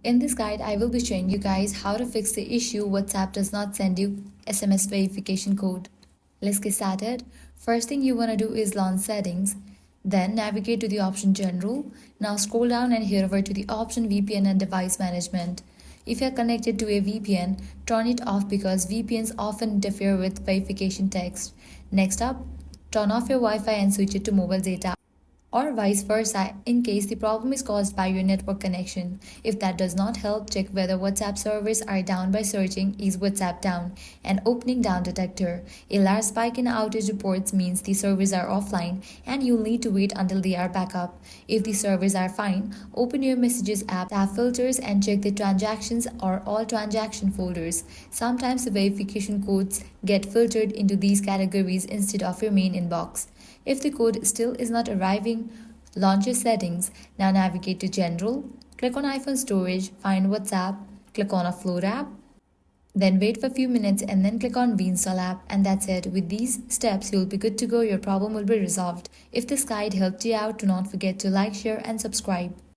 In this guide, I will be showing you guys how to fix the issue WhatsApp does not send you SMS verification code. Let's get started. First thing you want to do is launch settings. Then navigate to the option general. Now scroll down and head over to the option VPN and device management. If you are connected to a VPN, turn it off because VPNs often interfere with verification text. Next up, turn off your Wi-Fi and switch it to mobile data, or vice versa in case the problem is caused by your network connection. If that does not help, check whether WhatsApp servers are down by searching "Is WhatsApp down?" and opening Down Detector. A large spike in outage reports means the servers are offline and you'll need to wait until they are back up. If the servers are fine, open your Messages app, tap Filters, and check the Transactions or All Transaction folders. Sometimes the verification codes get filtered into these categories instead of your main inbox. If the code still is not arriving, launch your settings. Now navigate to General, click on iPhone Storage, find WhatsApp, click on Offload app, then wait for a few minutes and then click on Reinstall app, and that's it. With these steps, you'll be good to go. Your problem will be resolved. If this guide helped you out, do not forget to like, share, and subscribe.